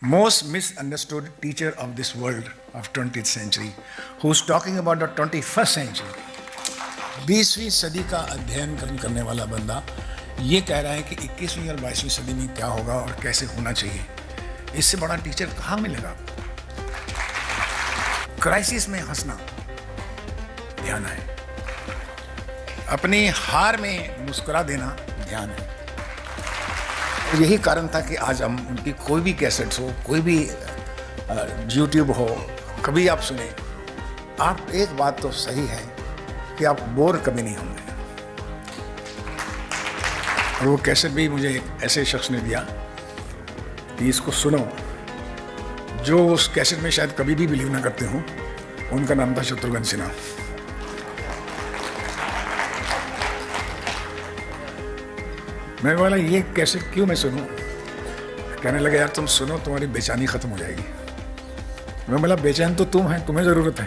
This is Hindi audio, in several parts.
most misunderstood teacher of this world of 20th century, who's talking about the 21st century. 20वीं सदी का अध्ययन करने वाला बंदा ये कह रहा है कि 21वीं और 22वीं सदी में क्या होगा और कैसे होना चाहिए. इससे बड़ा टीचर कहाँ मिलेगा? क्राइसिस में हंसना ध्यान है, अपनी हार में मुस्कुरा देना ध्यान है. यही कारण था कि आज हम उनकी कोई भी कैसेट्स हो, कोई भी यूट्यूब हो, कभी आप सुने, आप एक बात तो सही है कि आप बोर कभी नहीं होंगे. और वो कैसेट भी मुझे एक ऐसे शख्स ने दिया कि इसको सुनो, जो उस कैसेट में शायद कभी भी बिलीव ना करते हो. उनका नाम था शत्रुघ्न सिन्हा. मैं बोला ये कैसेट क्यों मैं सुनूं? कहने लगे यार तुम सुनो, तुम्हारी बेचैनी खत्म हो जाएगी. मैं बोला बेचैन तो तुम है, तुम्हें ज़रूरत है.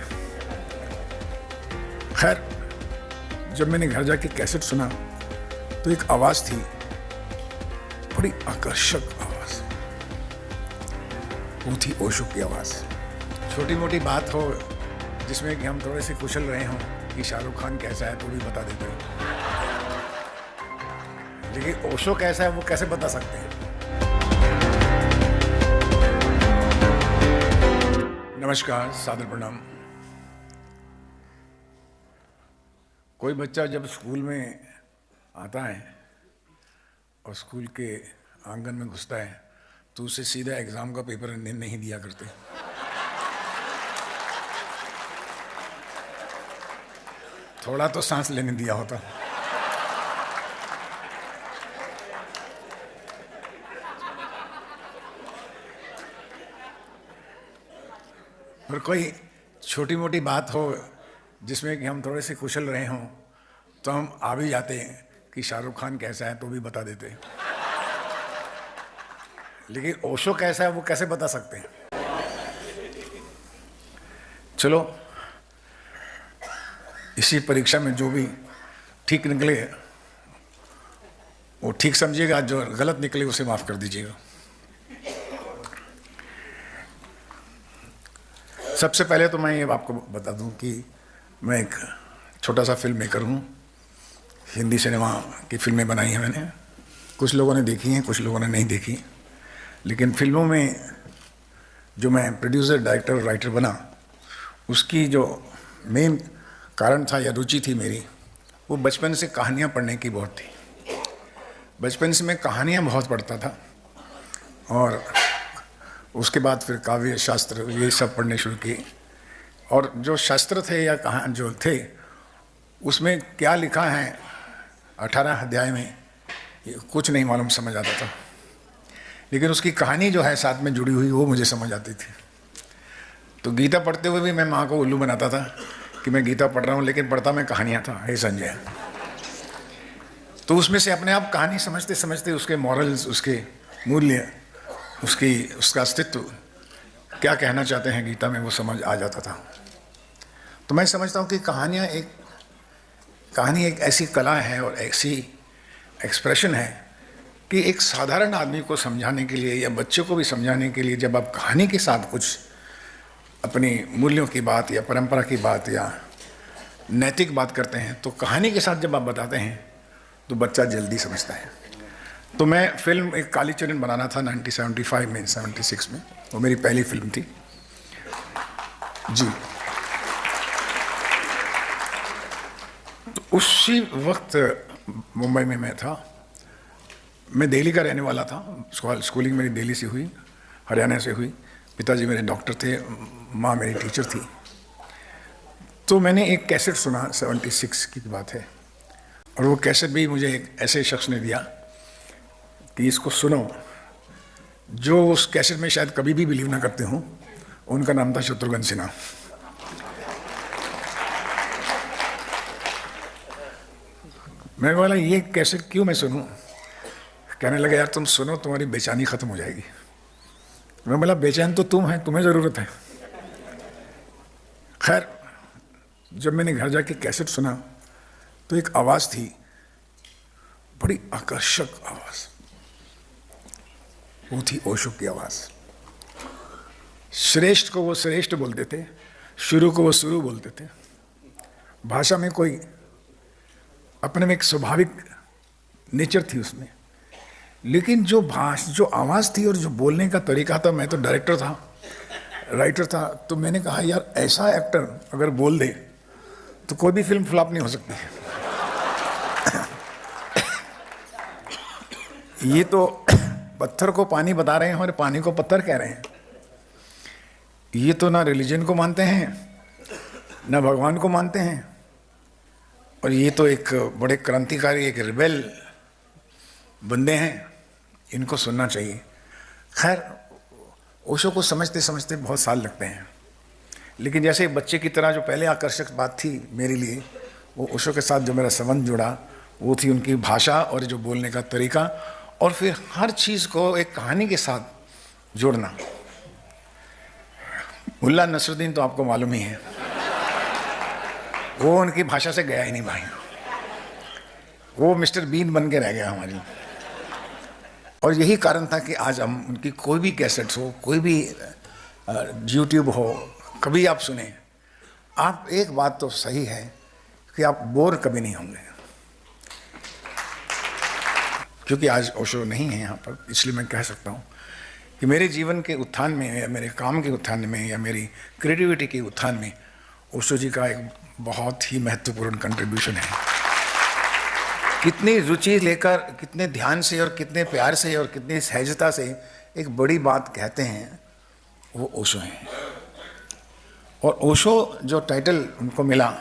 खैर, जब मैंने घर जाके कैसेट सुना तो एक आवाज़ थी, बड़ी आकर्षक आवाज़. वो थी ओशो की आवाज़. छोटी मोटी बात हो जिसमें कि हम थोड़े से कुशल रहे हों कि शाहरुख खान कैसा है तो भी बता देते हैं, लेकिन ओशो कैसा है वो कैसे बता सकते हैं? नमस्कार, सादर प्रणाम. कोई बच्चा जब स्कूल में आता है और स्कूल के आंगन में घुसता है तो उसे सीधा एग्ज़ाम का पेपर नहीं दिया करते. थोड़ा तो सांस लेने दिया होता. और कोई छोटी मोटी बात हो जिसमें कि हम थोड़े से कुशल रहे हों तो हम आ भी जाते हैं कि शाहरुख खान कैसा है तो भी बता देते हैं, लेकिन ओशो कैसा है वो कैसे बता सकते हैं? चलो, इसी परीक्षा में जो भी ठीक निकले वो ठीक समझिएगा, जो गलत निकले उसे माफ़ कर दीजिएगा. सबसे पहले तो मैं ये आपको बता दूं कि मैं एक छोटा सा फिल्म मेकर हूँ. हिंदी सिनेमा की फिल्में बनाई हैं मैंने. कुछ लोगों ने देखी हैं, कुछ लोगों ने नहीं देखी. लेकिन फिल्मों में जो मैं प्रोड्यूसर, डायरेक्टर, राइटर बना, उसकी जो मेन कारण था या रुचि थी मेरी, वो बचपन से कहानियाँ पढ़ने की बहुत थी. बचपन से मैं कहानियाँ बहुत पढ़ता था और उसके बाद फिर काव्य शास्त्र ये सब पढ़ने शुरू किए. और जो शास्त्र थे या कहाँ जो थे उसमें क्या लिखा है 18 अध्याय में, ये कुछ नहीं मालूम समझ आता था, लेकिन उसकी कहानी जो है साथ में जुड़ी हुई वो मुझे समझ आती थी. तो गीता पढ़ते हुए भी मैं माँ को उल्लू बनाता था कि मैं गीता पढ़ रहा हूँ, लेकिन पढ़ता मैं कहानियाँ था. हे संजय. तो उसमें से अपने आप कहानी समझते समझते उसके मॉरल्स, उसके मूल्य, उसका अस्तित्व, क्या कहना चाहते हैं गीता में, वो समझ आ जाता था. तो मैं समझता हूँ कि कहानी एक ऐसी कला है और ऐसी एक्सप्रेशन है कि एक साधारण आदमी को समझाने के लिए या बच्चों को भी समझाने के लिए जब आप कहानी के साथ कुछ अपनी मूल्यों की बात या परंपरा की बात या नैतिक बात करते हैं, तो कहानी के साथ जब आप बताते हैं तो बच्चा जल्दी समझता है. तो मैं फिल्म एक कालीचरण बनाना था 1975 में, 76 में. वो मेरी पहली फिल्म थी जी. तो उसी वक्त मुंबई में मैं था. मैं दिल्ली का रहने वाला था. स्कूलिंग मेरी दिल्ली से हुई, हरियाणा से हुई. पिताजी मेरे डॉक्टर थे, माँ मेरी टीचर थी. तो मैंने एक कैसेट सुना, 76 की बात है, और वो कैसेट भी मुझे एक ऐसे शख्स ने दिया कि इसको सुनो, जो उस कैसेट में शायद कभी भी बिलीव ना करते हो. उनका नाम था शत्रुघ्न सिन्हा. मैं बोला ये कैसेट क्यों मैं सुनूं? कहने लगे यार तुम सुनो, तुम्हारी बेचैनी खत्म हो जाएगी. मैं बोला बेचैन तो तुम है, तुम्हें ज़रूरत है. खैर, जब मैंने घर जाके कैसेट सुना तो एक आवाज़ थी, बड़ी आकर्षक आवाज़. वो थी ओशो की आवाज़. श्रेष्ठ को वो श्रेष्ठ बोलते थे, शुरू को वो शुरू बोलते थे। भाषा में कोई अपने में एक स्वाभाविक नेचर थी उसमें, लेकिन जो आवाज़ थी और जो बोलने का तरीका था, मैं तो डायरेक्टर था, राइटर था, तो मैंने कहा यार ऐसा एक्टर अगर बोल दे तो कोई भी फिल्म फ्लॉप नहीं हो सकती है। ये तो पत्थर को पानी बता रहे हैं और पानी को पत्थर कह रहे हैं। ये तो ना रिलीजन को मानते हैं ना भगवान को मानते हैं, और ये तो एक बड़े क्रांतिकारी, एक रिबेल बंदे हैं, इनको सुनना चाहिए। खैर, ओशो को समझते समझते बहुत साल लगते हैं, लेकिन जैसे बच्चे की तरह जो पहले आकर्षक बात थी मेरे लिए, वो ओशो के साथ जो मेरा संबंध जुड़ा वो थी उनकी भाषा और जो बोलने का तरीका, और फिर हर चीज़ को एक कहानी के साथ जोड़ना। मुल्ला नसरुद्दीन तो आपको मालूम ही है, वो उनकी भाषा से गया ही नहीं भाई, वो मिस्टर बीन बन के रह गया हमारी। और यही कारण था कि आज हम उनकी कोई भी कैसेट्स हो, कोई भी यूट्यूब हो, कभी आप सुने, आप एक बात तो सही है कि आप बोर कभी नहीं होंगे। क्योंकि आज ओशो नहीं है यहाँ पर, इसलिए मैं कह सकता हूँ कि मेरे जीवन के उत्थान में या मेरे काम के उत्थान में या मेरी क्रिएटिविटी के उत्थान में ओशो जी का एक बहुत ही महत्वपूर्ण कंट्रीब्यूशन है। कितनी रुचि लेकर, कितने ध्यान से और कितने प्यार से और कितनी सहजता से एक बड़ी बात कहते हैं, वो ओशो हैं। और ओशो जो टाइटल उनको मिला,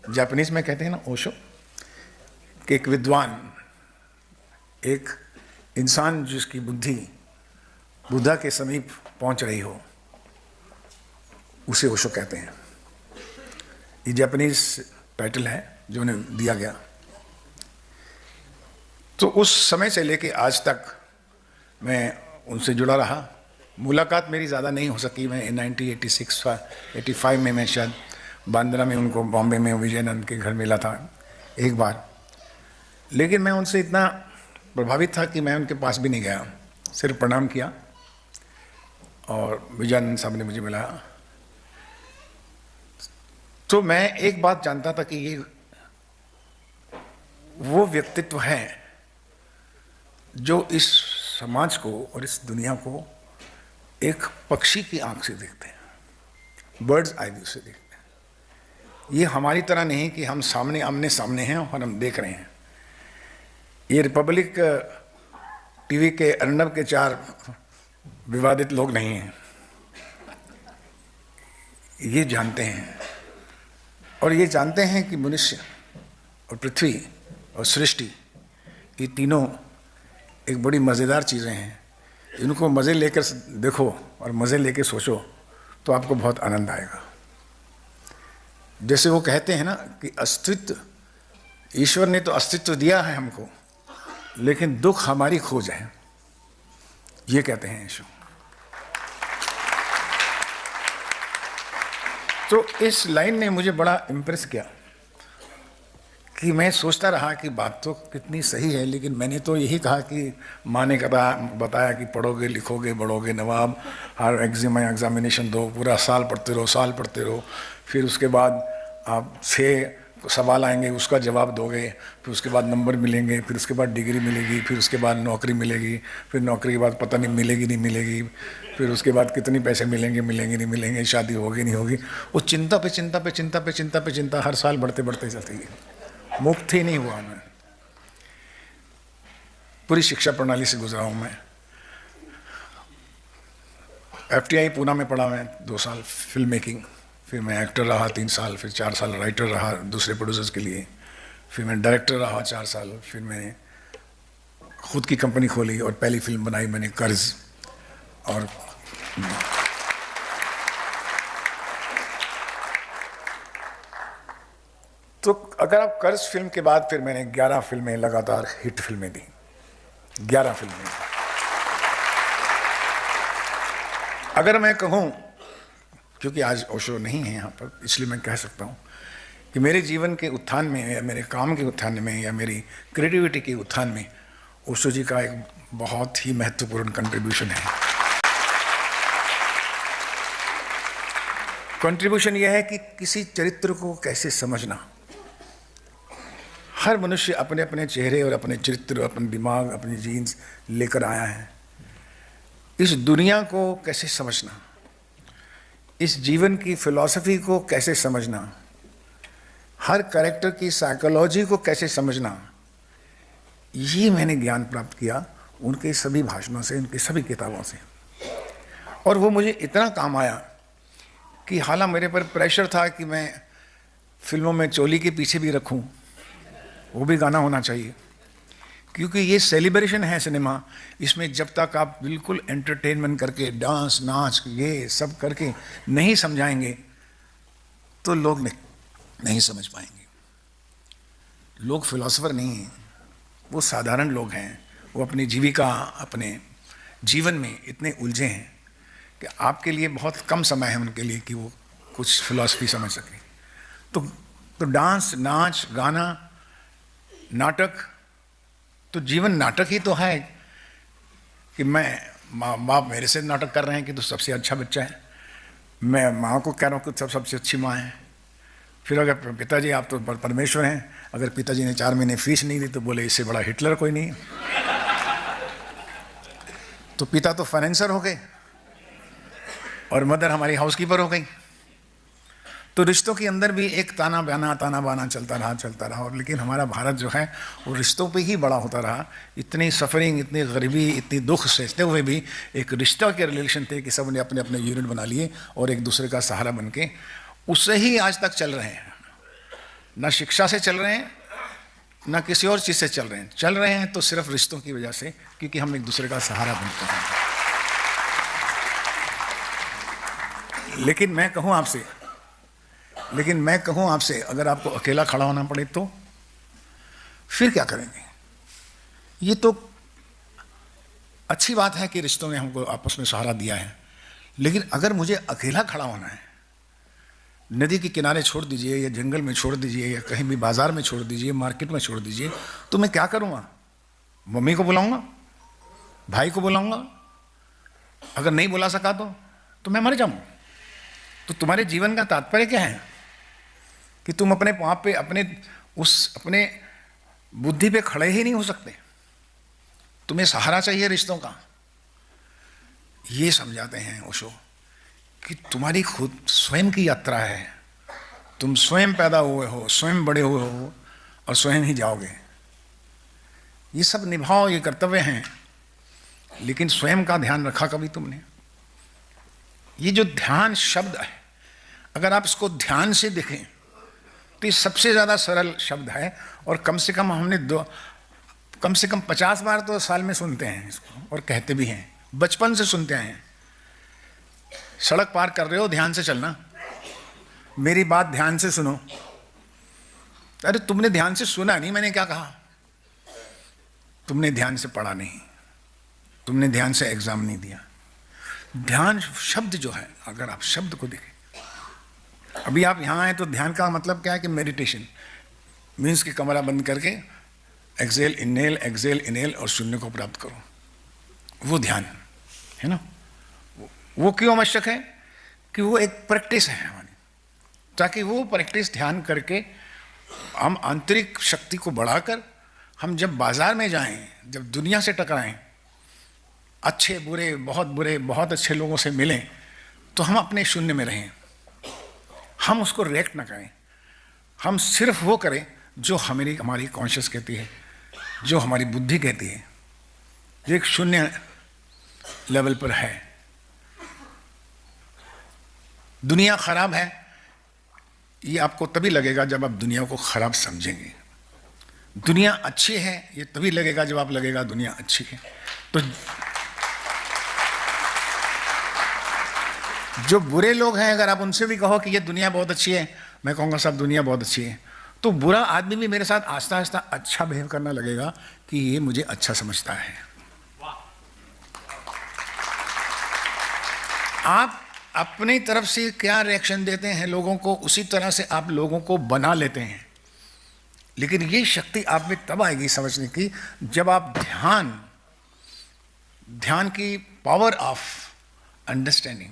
जापानीज में कहते हैं ना ओशो, कि एक विद्वान, एक इंसान जिसकी बुद्धि बुद्धा के समीप पहुंच रही हो, उसे ओशो कहते हैं। ये जापानीज टाइटल है जो उन्हें दिया गया। तो उस समय से लेके आज तक मैं उनसे जुड़ा रहा। मुलाकात मेरी ज़्यादा नहीं हो सकी। मैं 1986-85 में मैं शायद बांद्रा में उनको बॉम्बे में विजयनंद के घर मिला था एक बार, लेकिन मैं उनसे इतना प्रभावित था कि मैं उनके पास भी नहीं गया, सिर्फ प्रणाम किया और विजयनंद साहब ने मुझे मिलाया। तो मैं एक बात जानता था कि ये वो व्यक्तित्व है जो इस समाज को और इस दुनिया को एक पक्षी की आंख से देखते हैं, बर्ड्स आई व्यू से देखते हैं। ये हमारी तरह नहीं कि हम सामने आमने सामने हैं और हम देख रहे हैं। ये रिपब्लिक टीवी के अर्नब के 4 विवादित लोग नहीं हैं, ये जानते हैं, और ये जानते हैं कि मनुष्य और पृथ्वी और सृष्टि, ये तीनों एक बड़ी मज़ेदार चीज़ें हैं। इनको मज़े लेकर देखो और मज़े लेकर सोचो तो आपको बहुत आनंद आएगा। जैसे वो कहते हैं ना कि अस्तित्व, ईश्वर ने तो अस्तित्व दिया है हमको, लेकिन दुख हमारी खोज है, ये कहते हैं ईश्वर। तो इस लाइन ने मुझे बड़ा इम्प्रेस किया कि मैं सोचता रहा कि बात तो कितनी सही है, लेकिन मैंने तो यही कहा कि माँ ने बताया कि पढ़ोगे लिखोगे बढ़ोगे नवाब, हर एग्जामिनेशन दो, पूरा साल पढ़ते रहो, फिर उसके बाद आप 6 सवाल आएंगे, उसका जवाब दोगे, फिर उसके बाद नंबर मिलेंगे, फिर उसके बाद डिग्री मिलेगी, फिर उसके बाद नौकरी मिलेगी, फिर नौकरी के बाद पता नहीं मिलेगी नहीं मिलेगी, फिर उसके बाद कितने पैसे मिलेंगे नहीं मिलेंगे, शादी होगी नहीं होगी। वो चिंता पे चिंता हर साल बढ़ते जाती है। मुक्त ही नहीं हुआ मैं, पूरी शिक्षा प्रणाली से गुजरा हूं मैं। FTI पूना में पढ़ा मैं 2 साल फिल्म मेकिंग, फिर मैं एक्टर रहा 3 साल, फिर 4 साल राइटर रहा दूसरे प्रोड्यूसर्स के लिए, फिर मैं डायरेक्टर रहा 4 साल, फिर मैंने खुद की कंपनी खोली और पहली फिल्म बनाई मैंने कर्ज। और तो अगर आप कर्ज फिल्म के बाद फिर मैंने 11 फिल्में लगातार हिट फिल्में दी, 11 फिल्में। अगर मैं कहूँ, क्योंकि आज ओशो नहीं है यहाँ पर, इसलिए मैं कह सकता हूँ कि मेरे जीवन के उत्थान में या मेरे काम के उत्थान में या मेरी क्रिएटिविटी के उत्थान में ओशो जी का एक बहुत ही महत्वपूर्ण कंट्रीब्यूशन है। कंट्रीब्यूशन यह है कि किसी चरित्र को कैसे समझना। हर मनुष्य अपने अपने चेहरे और अपने चरित्र, अपने दिमाग, अपनी जीन्स लेकर आया है। इस दुनिया को कैसे समझना, इस जीवन की फिलॉसफी को कैसे समझना, हर कैरेक्टर की साइकोलॉजी को कैसे समझना, ये मैंने ज्ञान प्राप्त किया उनके सभी भाषणों से, उनकी सभी किताबों से। और वो मुझे इतना काम आया कि हालांकि मेरे पर प्रेशर था कि मैं फिल्मों में चोली के पीछे भी रखूं, वो भी गाना होना चाहिए, क्योंकि ये सेलिब्रेशन है सिनेमा। इसमें जब तक आप बिल्कुल एंटरटेनमेंट करके डांस नाच ये सब करके नहीं समझाएंगे तो लोग नहीं समझ पाएंगे। लोग फिलोसोफर नहीं हैं, वो साधारण लोग हैं। वो अपनी जीविका, अपने जीवन में इतने उलझे हैं कि आपके लिए बहुत कम समय है उनके लिए कि वो कुछ फिलॉसफी समझ सके। तो डांस, नाच, गाना, नाटक, तो जीवन नाटक ही तो है कि मैं माँ बाप मेरे से नाटक कर रहे हैं कि तू सबसे अच्छा बच्चा है, मैं माँ को कह रहा हूँ कि सबसे अच्छी माँ है। फिर अगर पिताजी आप तो परमेश्वर हैं, अगर पिताजी ने 4 महीने फीस नहीं दी तो बोले इससे बड़ा हिटलर कोई नहीं। तो पिता तो फाइनेंसर हो गए और मदर हमारी हाउसकीपर हो गई। तो रिश्तों के अंदर भी एक ताना बाना चलता रहा। और लेकिन हमारा भारत जो है वो रिश्तों पे ही बड़ा होता रहा। इतनी सफरिंग, इतनी गरीबी, इतनी दुख सहते हुए भी एक रिश्ता के रिलेशन थे कि सब ने अपने अपने यूनिट बना लिए और एक दूसरे का सहारा बन के उससे ही आज तक चल रहे हैं। ना शिक्षा से चल रहे हैं, ना किसी और चीज़ से चल रहे हैं तो सिर्फ रिश्तों की वजह से, क्योंकि हम एक दूसरे का सहारा बनते हैं। लेकिन मैं कहूँ आपसे अगर आपको अकेला खड़ा होना पड़े तो फिर क्या करेंगे? ये तो अच्छी बात है कि रिश्तों ने हमको आपस में सहारा दिया है, लेकिन अगर मुझे अकेला खड़ा होना है, नदी के किनारे छोड़ दीजिए या जंगल में छोड़ दीजिए या कहीं भी बाजार में छोड़ दीजिए, मार्केट में छोड़ दीजिए, तो मैं क्या करूँगा? मम्मी को बुलाऊंगा, भाई को बुलाऊंगा, अगर नहीं बुला सका तो मैं मर जाऊँ। तो तुम्हारे जीवन का तात्पर्य क्या है कि तुम अपने पाँव पे, अपने बुद्धि पे खड़े ही नहीं हो सकते, तुम्हें सहारा चाहिए रिश्तों का। ये समझाते हैं ओशो कि तुम्हारी खुद स्वयं की यात्रा है, तुम स्वयं पैदा हुए हो, स्वयं बड़े हुए हो और स्वयं ही जाओगे। ये सब निभाओ, ये कर्तव्य हैं, लेकिन स्वयं का ध्यान रखा कभी तुमने? ये जो ध्यान शब्द है, अगर आप इसको ध्यान से देखें तो ये सबसे ज़्यादा सरल शब्द है और कम से कम हमने कम से कम 50 बार तो साल में सुनते हैं इसको और कहते भी हैं, बचपन से सुनते हैं। सड़क पार कर रहे हो, ध्यान से चलना, मेरी बात ध्यान से सुनो। अरे तुमने ध्यान से सुना नहीं, मैंने क्या कहा? तुमने ध्यान से पढ़ा नहीं, तुमने ध्यान से एग्जाम नहीं दिया। ध्यान शब्द जो है, अगर आप शब्द को देखें, अभी आप यहाँ आए तो ध्यान का मतलब क्या है कि मेडिटेशन मीन्स कि कमरा बंद करके एक्सेल इनहेल और शून्य को प्राप्त करो, वो ध्यान है ना। वो क्यों आवश्यक है? कि वो एक प्रैक्टिस है हमारी, ताकि वो प्रैक्टिस ध्यान करके हम आंतरिक शक्ति को बढ़ाकर हम जब बाजार में जाएं, जब दुनिया से टकराएं, अच्छे बुरे बहुत अच्छे लोगों से मिलें, तो हम अपने शून्य में रहें, हम उसको रिएक्ट ना करें, हम सिर्फ वो करें जो हमारी कॉन्शियस कहती है, जो हमारी बुद्धि कहती है, जो एक शून्य लेवल पर है। दुनिया खराब है, ये आपको तभी लगेगा जब आप दुनिया को खराब समझेंगे। दुनिया अच्छी है, ये तभी लगेगा जब आप लगेगा दुनिया अच्छी है। तो जो बुरे लोग हैं, अगर आप उनसे भी कहो कि ये दुनिया बहुत अच्छी है, मैं कहूँगा साहब दुनिया बहुत अच्छी है, तो बुरा आदमी भी मेरे साथ आस्ता आस्ता अच्छा बिहेव करना लगेगा कि ये मुझे अच्छा समझता है। आप अपनी तरफ से क्या रिएक्शन देते हैं लोगों को, उसी तरह से आप लोगों को बना लेते हैं। लेकिन ये शक्ति आप में तब आएगी समझने की, जब आप ध्यान की power of understanding,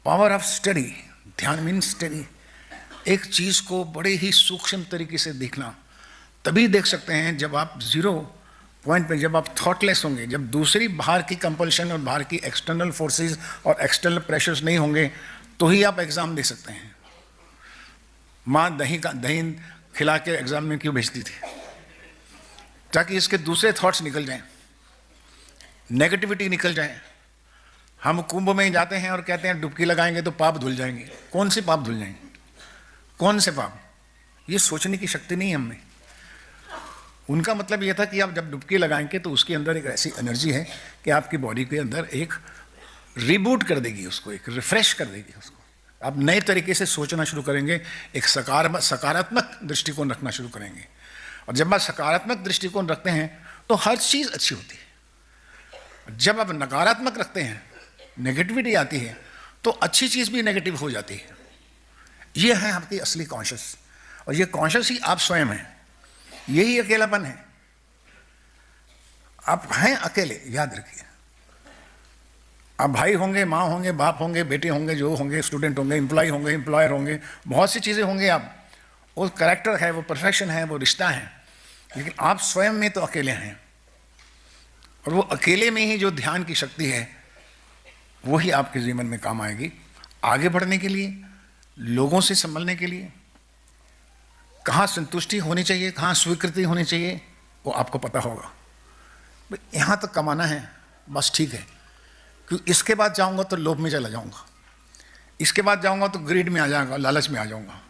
power of study, ध्यान मीन्स स्टडी, एक चीज को बड़े ही सूक्ष्म तरीके से देखना। तभी देख सकते हैं जब आप जीरो पॉइंट पे, जब आप थॉटलेस होंगे, जब दूसरी बाहर की कंपल्शन और बाहर की एक्सटर्नल फोर्सेस और एक्सटर्नल प्रेशर्स नहीं होंगे, तो ही आप एग्जाम दे सकते हैं। माँ दही खिला के एग्जाम में क्यों भेजती थी? ताकि इसके दूसरे थॉट्स निकल जाएं, नेगेटिविटी निकल जाए। हम कुंभ में जाते हैं और कहते हैं डुबकी लगाएंगे तो पाप धुल जाएंगे। कौन से पाप धुल जाएंगे? कौन से पाप? ये सोचने की शक्ति नहीं है हमें। उनका मतलब यह था कि आप जब डुबकी लगाएंगे तो उसके अंदर एक ऐसी एनर्जी है कि आपकी बॉडी के अंदर एक रिबूट कर देगी, उसको एक रिफ्रेश कर देगी उसको। आप नए तरीके से सोचना शुरू करेंगे, एक सकारात्मक दृष्टिकोण रखना शुरू करेंगे। और जब आप सकारात्मक दृष्टिकोण रखते हैं तो हर चीज़ अच्छी होती है। जब आप नकारात्मक रखते हैं, नेगेटिविटी आती है, तो अच्छी चीज़ भी नेगेटिव हो जाती है। ये है आपकी असली कॉन्शियस, और ये कॉन्शियस ही आप स्वयं हैं। यही अकेलापन है। आप हैं अकेले, याद रखिए। आप भाई होंगे, माँ होंगे, बाप होंगे, बेटे होंगे, जो होंगे, स्टूडेंट होंगे, एम्प्लॉय होंगे, एम्प्लॉयर होंगे, बहुत सी चीज़ें होंगे। आप वो कैरेक्टर है, वो परफेक्शन है, वो रिश्ता है, लेकिन आप स्वयं में तो अकेले हैं। और वो अकेले में ही जो ध्यान की शक्ति है, वही आपके जीवन में काम आएगी, आगे बढ़ने के लिए, लोगों से संभलने के लिए। कहाँ संतुष्टि होनी चाहिए, कहाँ स्वीकृति होनी चाहिए, वो आपको पता होगा। यहाँ तक कमाना है, बस ठीक है, क्योंकि इसके बाद जाऊँगा तो लोभ में चला जाऊँगा, इसके बाद जाऊँगा तो ग्रीड में आ जाऊँगा, लालच में आ जाऊँगा।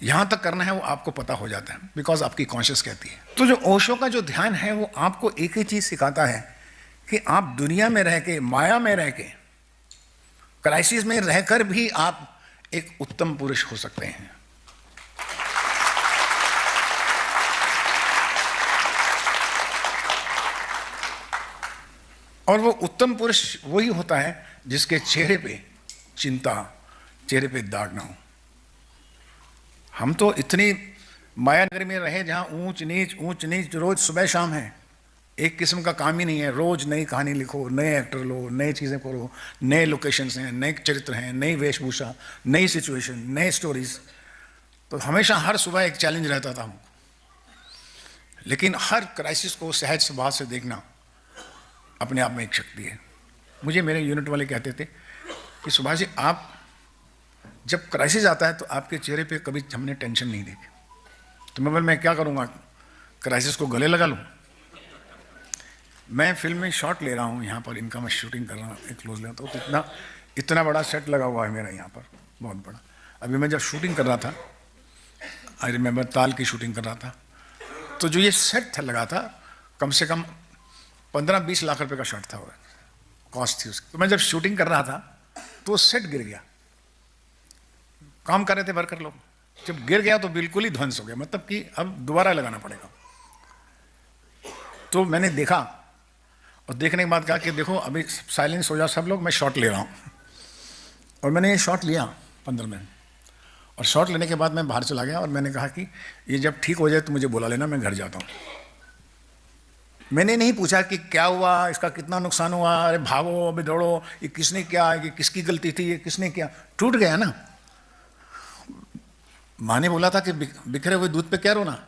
यहाँ तक करना है वो आपको पता हो जाता है, बिकॉज आपकी कॉन्शियस कहती है। तो जो ओशो का जो ध्यान है वो आपको एक ही चीज़ सिखाता है कि आप दुनिया में रह के, माया में रह के, क्राइसिस में रहकर भी आप एक उत्तम पुरुष हो सकते हैं। और वो उत्तम पुरुष वही होता है जिसके चेहरे पे चिंता, चेहरे पे दाग ना हो। हम तो इतनी माया नगरी में रहे जहाँ ऊंच नीच रोज सुबह शाम है, एक किस्म का काम ही नहीं है। रोज नई कहानी लिखो, नए एक्टर लो, नई चीज़ें करो, नए लोकेशंस हैं, नए चरित्र हैं, नई वेशभूषा, नई सिचुएशन, नए स्टोरीज। तो हमेशा हर सुबह एक चैलेंज रहता था हमको। लेकिन हर क्राइसिस को सहज स्वभाव से देखना अपने आप में एक शक्ति है। मुझे मेरे यूनिट वाले कहते थे कि सुभाष जी, आप जब क्राइसिस आता है तो आपके चेहरे पे कभी हमने टेंशन नहीं देखी। तो मैं क्या करूँगा, क्राइसिस को गले लगा लूँ? मैं फिल्म में शॉट ले रहा हूँ, यहाँ पर इनका मैं शूटिंग कर रहा हूँ, एक क्लोज लेता हूँ, तो इतना बड़ा सेट लगा हुआ है मेरा यहाँ पर, बहुत बड़ा। अभी मैं जब शूटिंग कर रहा था, आई रिमेंबर, ताल की शूटिंग कर रहा था, तो जो ये सेट था लगा था, कम से कम 15-20 लाख रुपए का शॉट था, वो कॉस्ट थी उसकी। तो मैं जब शूटिंग कर रहा था तो वो सेट गिर गया। काम कर रहे थे वर्कर लोग, जब गिर गया तो बिल्कुल ही ध्वंस हो गया, मतलब कि अब दोबारा लगाना पड़ेगा। तो मैंने देखा और देखने के बाद कहा कि देखो अभी साइलेंस हो जाओ सब लोग, मैं शॉट ले रहा हूँ। और मैंने ये शॉट लिया 15 मिनट, और शॉट लेने के बाद मैं बाहर चला गया और मैंने कहा कि ये जब ठीक हो जाए तो मुझे बुला लेना, मैं घर जाता हूँ। मैंने नहीं पूछा कि क्या हुआ, इसका कितना नुकसान हुआ, अरे भागो अभी दौड़ो, ये किसने किया, ये किसकी गलती थी, ये किसने किया। टूट गया ना। माँ ने बोला था कि बिखरे हुए दूध पे क्या रोना।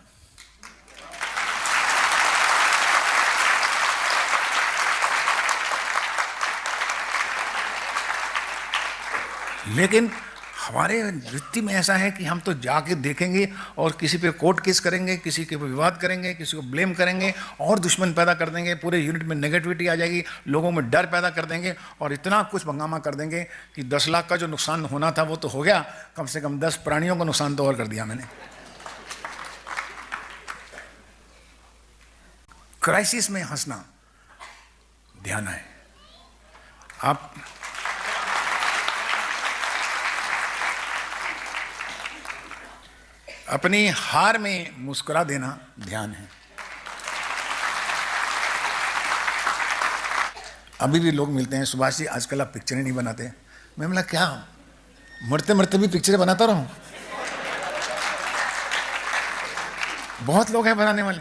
लेकिन हमारे वृत्ति में ऐसा है कि हम तो जाके देखेंगे और किसी पे कोर्ट केस करेंगे, किसी के विवाद करेंगे, किसी को ब्लेम करेंगे और दुश्मन पैदा कर देंगे, पूरे यूनिट में नेगेटिविटी आ जाएगी, लोगों में डर पैदा कर देंगे और इतना कुछ हंगामा कर देंगे कि 10 लाख का जो नुकसान होना था वो तो हो गया, कम से कम 10 प्राणियों का नुकसान तो और कर दिया मैंने। क्राइसिस में हंसना ध्यान है। आप अपनी हार में मुस्कुरा देना ध्यान है। अभी भी लोग मिलते हैं, सुभाष जी आजकल आप पिक्चरें नहीं बनाते। मैं बोला क्या, मरते मरते भी पिक्चरें बनाता रहूं? बहुत लोग हैं बनाने वाले।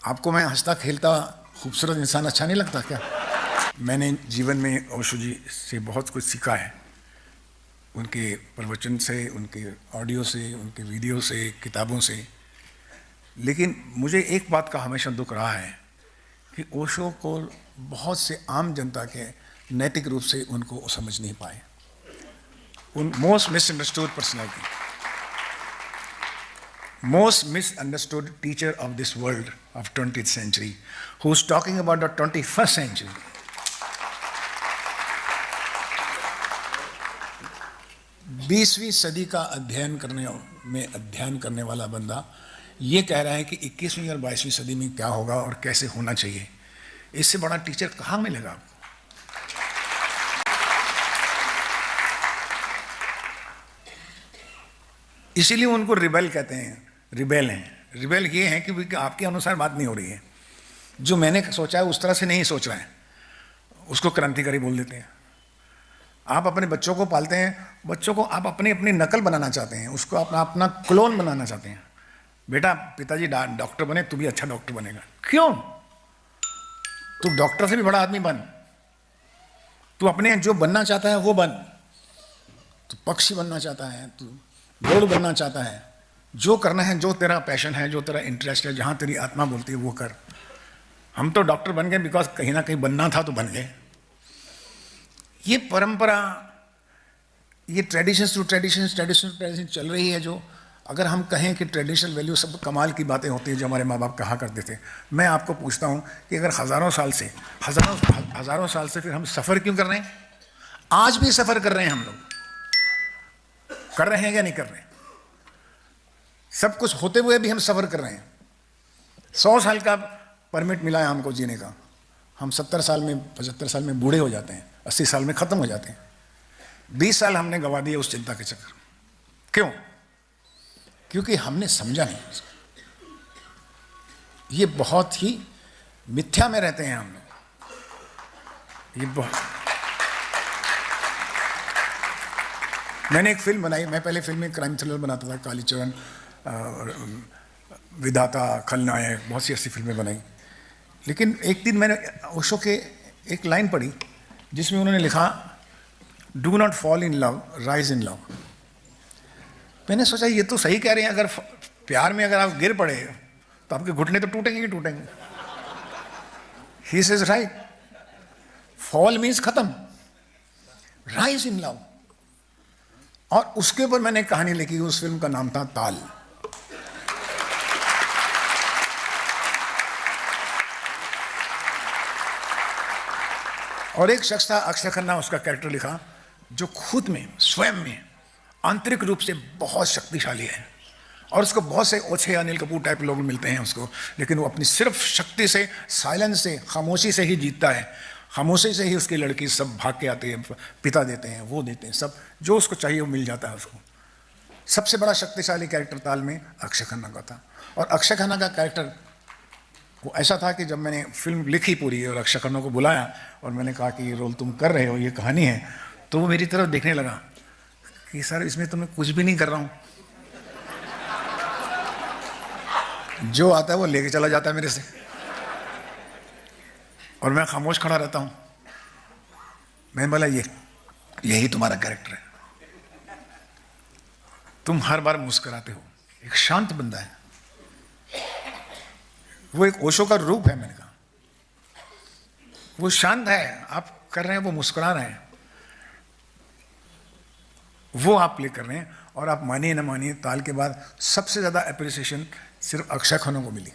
आपको मैं हंसता खेलता खूबसूरत इंसान अच्छा नहीं लगता क्या? मैंने जीवन में ओशो जी से बहुत कुछ सीखा है। उनके प्रवचन से, उनके ऑडियो से, उनके वीडियो से, किताबों से। लेकिन मुझे एक बात का हमेशा दुख रहा है कि ओशो को बहुत से आम जनता के नैतिक रूप से उनको समझ नहीं पाए। उन most misunderstood personality, most misunderstood teacher of this world of 20th century, who's talking about the 21st century. बीसवीं सदी का अध्ययन करने वाला बंदा ये कह रहा है कि 21वीं और 22वीं सदी में क्या होगा और कैसे होना चाहिए। इससे बड़ा टीचर कहाँ मिलेगा आपको? इसीलिए उनको रिबेल कहते हैं, रिबेल हैं। रिबेल ये हैं कि आपके अनुसार बात नहीं हो रही है, जो मैंने सोचा है उस तरह से नहीं सोच रहा है, उसको क्रांतिकारी बोल देते हैं। आप अपने बच्चों को पालते हैं, बच्चों को आप अपनी अपनी नकल बनाना चाहते हैं, उसको अपना अपना क्लोन बनाना चाहते हैं। बेटा पिताजी डॉक्टर बने, तू भी अच्छा डॉक्टर बनेगा। क्यों? तू डॉक्टर से भी बड़ा आदमी बन, तू अपने जो बनना चाहता है वो बन। तू पक्षी बनना चाहता है, तू दौड़ बनना चाहता है, जो करना है, जो तेरा पैशन है, जो तेरा इंटरेस्ट है, जहाँ तेरी आत्मा बोलती है वो कर। हम तो डॉक्टर बन गए बिकॉज कहीं ना कहीं बनना था तो बन गए। ये परंपरा, ये ट्रेडिशन टू ट्रेडिशन चल रही है। जो अगर हम कहें कि ट्रेडिशनल वैल्यू सब कमाल की बातें होती हैं जो हमारे माँ बाप कहा करते थे, मैं आपको पूछता हूँ कि अगर हज़ारों साल से फिर हम सफ़र क्यों कर रहे हैं? आज भी सफ़र कर रहे हैं, हम लोग कर रहे हैं या नहीं कर रहे हैं? सब कुछ होते हुए भी हम सफ़र कर रहे हैं। 100 साल का परमिट मिला है हमको जीने का, हम 70 साल में 75 साल में बूढ़े हो जाते हैं, 80 साल में ख़त्म हो जाते हैं। 20 साल हमने गंवा दिए उस चिंता के चक्कर। क्यों? क्योंकि हमने समझा नहीं। ये बहुत ही मिथ्या में रहते हैं हम लोग। ये बहुत, मैंने एक फिल्म बनाई, मैं पहले फिल्म में क्राइम थ्रिलर बनाता था, कालीचरण, विधाता, खलनायक, बहुत सी ऐसी फिल्में बनाई। लेकिन एक दिन मैंने ओशो के एक लाइन पढ़ी जिसमें उन्होंने लिखा, do not fall in love, rise in love. मैंने सोचा ये तो सही कह रहे हैं, अगर प्यार में अगर आप गिर पड़े तो आपके घुटने तो टूटेंगे ही टूटेंगे। He says right, fall means खत्म, राइज इन लव। और उसके ऊपर मैंने कहानी लिखी, उस फिल्म का नाम था ताल। और एक शख्स था अक्षय खन्ना, उसका कैरेक्टर लिखा, जो खुद में स्वयं में आंतरिक रूप से बहुत शक्तिशाली है। और उसको बहुत से ओछे अनिल कपूर टाइप लोग मिलते हैं उसको, लेकिन वो अपनी सिर्फ शक्ति से, साइलेंस से, खामोशी से ही जीतता है। खामोशी से ही उसकी लड़की सब भाग के आते हैं, पिता देते हैं, वो देते हैं, सब जो उसको चाहिए वो मिल जाता है उसको। सबसे बड़ा शक्तिशाली कैरेक्टर ताल में अक्षय खन्ना का था। और अक्षय खन्ना का कैरेक्टर वो ऐसा था कि जब मैंने फिल्म लिखी पूरी और अक्षय खन्ना को बुलाया और मैंने कहा कि ये रोल तुम कर रहे हो, ये कहानी है, तो वो मेरी तरफ देखने लगा कि सर इसमें तो मैं कुछ भी नहीं कर रहा हूँ, जो आता है वो लेके चला जाता है मेरे से, और मैं खामोश खड़ा रहता हूँ। मैंने बोला यही तुम्हारा कैरेक्टर है, तुम हर बार मुस्कुराते हो। एक शांत बंदा है, वो एक ओशो का रूप है। मैंने कहा वो शांत है, आप कर रहे हैं, वो मुस्कुरा रहे हैं, वो आप प्ले कर रहे हैं। और आप मानिए ना मानिए, ताल के बाद सबसे ज़्यादा अप्रिसिएशन सिर्फ अक्षय खन्ना को मिली।